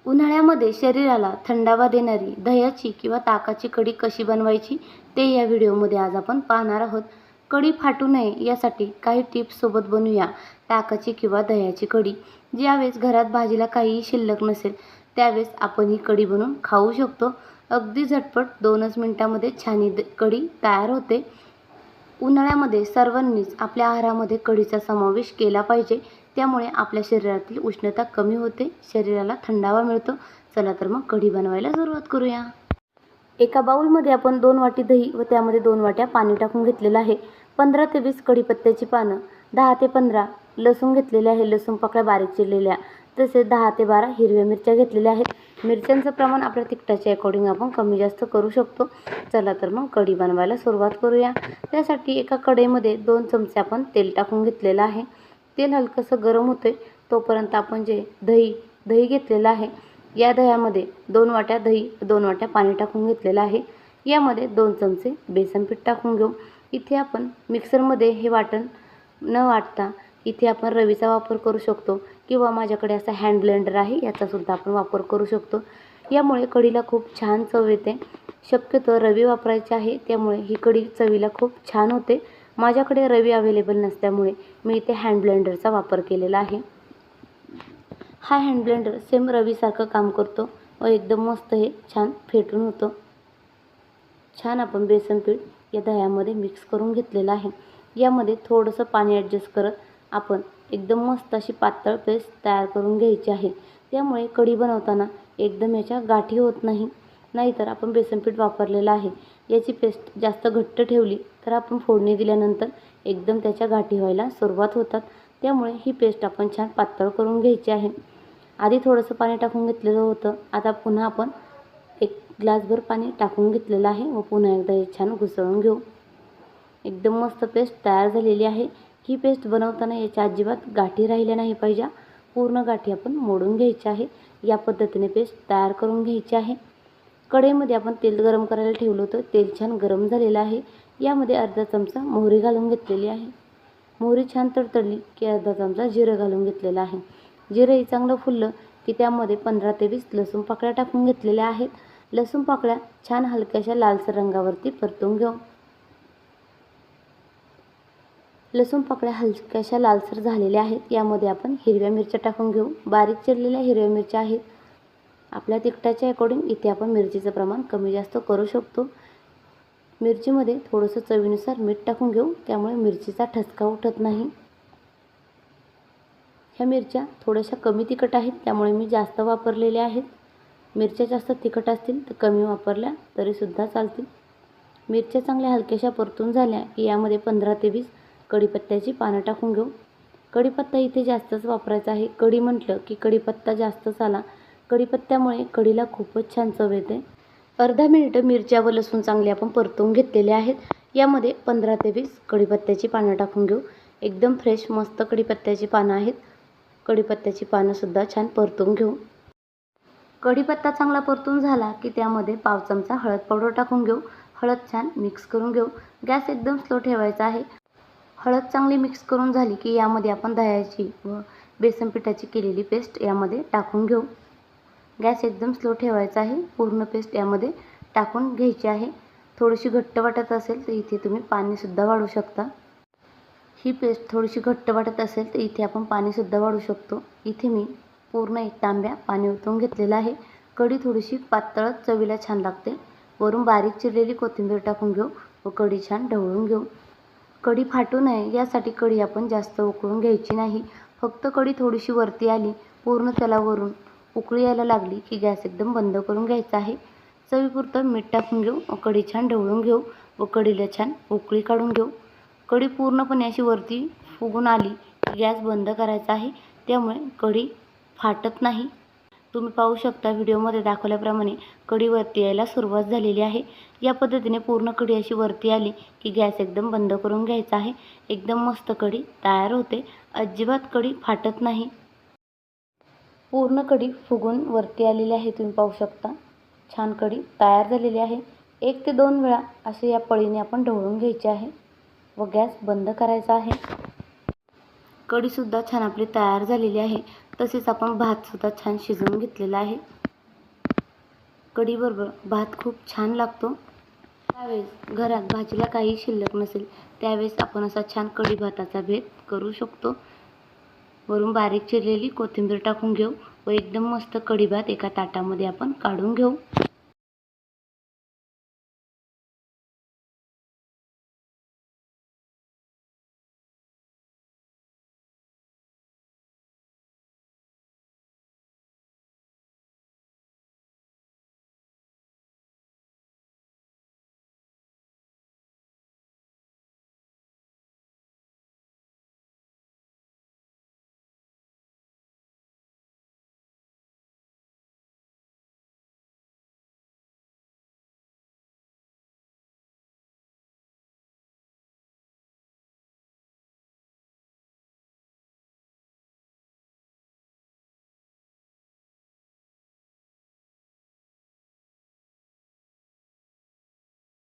उन्हाळ्यामध्ये शरीराला थंडावा देणारी दह्याची किंवा ताकाची कढी कशी बनवायची ते या व्हिडिओमध्ये आज आपण पाहणार आहोत. कढी फाटू नये यासाठी काही टिप्स सोबत बनवूया ताकाची किंवा दह्याची कढी. ज्यावेळेस घरात भाजीला काहीही शिल्लक नसेल त्यावेळेस आपण ही कढी बनवून खाऊ शकतो. अगदी झटपट 2च मिनिटांमध्ये छान ही कढी तयार होते. उन्हाळ्यामध्ये सर्वांनीच आपल्या आहारामध्ये कढीचा समावेश केला पाहिजे. त्यामुळे आपल्या शरीरातील उष्णता कमी होते, शरीराला थंडावा मिळतो. चला तर मग कढी बनवायला सुरुवात करूया. एका बाउलमध्ये आपण 2 वाटी दही व त्यामध्ये 2 वाट्या पाणी टाकून घेतलेलं आहे. 15 ते 20 कढीपत्त्याची पानं, 10 ते 15 लसूण घेतलेले आहे, लसूण पाकळ्या बारीक चिरलेल्या, तसेच 10 ते 12 हिरव्या मिरच्या घेतलेल्या आहेत. मिरच्यांचं प्रमाण आपल्या तिखटाच्या अकॉर्डिंग आपण कमी जास्त करू शकतो. चला तर मग कढी बनवायला सुरुवात करूया. त्यासाठी एका कढईमध्ये 2 चमचे आपण तेल टाकून घेतलेलं आहे. तेल हलकंसं गरम होते तोपर्यंत आपण जे दही घेतलेलं आहे या दह्यामध्ये 2 वाट्या दही 2 वाट्या पाणी टाकून घेतलेलं आहे. यामध्ये 2 चमचे बेसन पीठ टाकून घेऊ. इथे आपण मिक्सरमध्ये हे वाटण न वाटता इथे आपण रवीचा वापर करू शकतो किंवा माझ्याकडे असा हँड ब्लेंडर आहे याचासुद्धा आपण वापर करू शकतो. यामुळे कढीला खूप छान चव येते. शक्यतो रवी वापरायचे आहे त्यामुळे ही कढी चवीला खूप छान होते. माझ्याकडे रवी अवेलेबल नसल्यामुळे मी इथे हँड ब्लेंडरचा वापर केलेला आहे. हा हँड ब्लेंडर सेम रवीसारखं काम करतो व एकदम मस्त हे छान फेटून होतं. छान आपण बेसन पीठ या दह्यामध्ये मिक्स करून घेतलेलं आहे. यामध्ये थोडंसं पाणी ॲडजस्ट करत आपण एकदम मस्त अशी पातळ पेस्ट तयार करून घ्यायची आहे. त्यामुळे कढी बनवताना एकदम याच्या गाठी होत नाही. नाहीतर आपण बेसन पीठ वापरलेलं आहे याची पेस्ट जास्त घट्ट ठेवली तर आपण फोडणी दिल्यानंतर एकदम त्याच्या गाठी व्हायला सुरुवात होतात. त्यामुळे ही पेस्ट आपण छान पातळ करून घ्यायची आहे. आधी थोडंसं पाणी टाकून घेतलेलं होतं. आता पुन्हा आपण 1 ग्लासभर पाणी टाकून घेतलेलं आहे व पुन्हा एकदा हे छान घुसळून घेऊ. एकदम मस्त पेस्ट तयार झालेली आहे. ही पेस्ट बनवताना याच्या अजिबात गाठी राहिल्या नाही पाहिजे. पूर्ण गाठी आपण मोडून घ्यायच्या आहे. या पद्धतीने पेस्ट तयार करून घ्यायची आहे. कढईमध्ये आपण तेल गरम करायला ठेवलं होतं. तेल छान गरम झालेलं आहे. यामध्ये अर्धा चमचा मोहरी घालून घेतलेली आहे. मोहरी छान तडतडली की अर्धा चमचा जिरं घालून घेतलेलं आहे. जिरंही चांगलं फुललं की त्यामध्ये 15 ते 20 लसूण पाकळ्या टाकून घेतलेल्या आहेत. लसूण पाकळ्या छान हलक्याशा लालसर रंगावरती परतून घेऊ. लसूण पाकळ्या हलक्याशा लालसर झालेल्या आहेत. यामध्ये आपण हिरव्या मिरच्या टाकून घेऊ. बारीक चिरलेल्या हिरव्या मिरच्या आहेत. आपल्या तिखटाच्या अकॉर्डिंग इथे आपण मिरचीचं प्रमाण कमी जास्त करू शकतो. मिरचीमध्ये थोडंसं चवीनुसार मीठ टाकून घेऊ. त्यामुळे मिरचीचा ठसका उठत नाही. ह्या मिरच्या थोड्याशा कमी तिखट आहेत त्यामुळे मी जास्त वापरलेल्या आहेत. मिरच्या जास्त तिखट असतील तर कमी वापरल्या तरीसुद्धा चालतील. मिरच्या चांगल्या हलक्याशा परतून झाल्या की यामध्ये 15 ते 20 कढीपत्त्याची पानं टाकून घेऊ. कढीपत्ता इथे जास्तच वापरायचा आहे. कढी म्हटलं की कढीपत्ता जास्तच आला. कढीपत्त्यामुळे कढीला खूपच छान चव येते. अर्धा मिनिट मिरच्या व लसूण चांगले आपण परतून घेतलेले आहेत. यामध्ये 15 ते 20 कढीपत्त्याची पानं टाकून घेऊ. एकदम फ्रेश मस्त कढीपत्त्याची पानं आहेत. कढीपत्त्याची पानंसुद्धा छान परतून घेऊ. कढीपत्ता चांगला परतून झाला की त्यामध्ये पाव चमचा हळद पावडर टाकून घेऊ. हळद छान मिक्स करून घेऊ. गॅस एकदम स्लो ठेवायचा आहे. हळद चांगली मिक्स करून झाली की यामध्ये आपण दह्याची व बेसन पिठाची केलेली पेस्ट यामध्ये टाकून घेऊ. गॅस एकदम स्लो ठेवायचा आहे. पूर्ण पेस्ट यामध्ये टाकून घ्यायची आहे. थोडीशी घट्ट वाटत असेल तर इथे तुम्ही पाणीसुद्धा वाढू शकता. ही पेस्ट थोडीशी घट्ट वाटत असेल तर इथे आपण पाणीसुद्धा वाढू शकतो. इथे मी पूर्ण 1 तांब्या पाणी ओतून घेतलेलं आहे. कढी थोडीशी पातळच चवीला छान लागते. वरून बारीक चिरलेली कोथिंबीर टाकून घेऊ व कढी छान ढवळून घेऊ. कढी फाटू नये यासाठी कढी आपण जास्त उकळून घ्यायची नाही. फक्त कढी थोडीशी वरती आली, पूर्ण त्याला वरून उकळी यायला लागली की गॅस एकदम बंद करून घ्यायचा आहे. चवीपुरतं मीठ टाकून घेऊ व कढी छान ढवळून घेऊ व कढीला छान उकळी काढून घेऊ. कढी पूर्णपणे अशी वरती फुगून आली की गॅस बंद करायचा आहे. त्यामुळे कढी फाटत नाही. तुम्ही पाहू शकता व्हिडिओमध्ये दाखवल्याप्रमाणे कढी वरती यायला सुरुवात झालेली आहे. या पद्धतीने पूर्ण कढी अशी वरती आली की गॅस एकदम बंद करून घ्यायचा आहे. एकदम मस्त कढी तयार होते. अजिबात कढी फाटत नाही. पूर्ण कढी फुगून वरती आलेली आहे. तुम्ही पाहू शकता छान कढी तयार झालेली आहे. 1 ते 2 वेळा असे या पळीने आपण ढवळून घ्यायचे आहे व गॅस बंद करायचा आहे. कढीसुद्धा छान आपली तयार झालेली आहे. तसेच आपण भातसुद्धा छान शिजवून घेतलेला आहे. कढीबरोबर भात खूप छान लागतो. त्यावेळेस घरात भाजीला काही शिल्लक नसेल त्यावेळेस आपण असा छान कढी भाताचा बेत करू शकतो. वरून बारीक चिरलेली कोथिंबीर टाकून घेऊ व एकदम मस्त कढी भात एका ताटामध्ये आपण काढून घेऊ.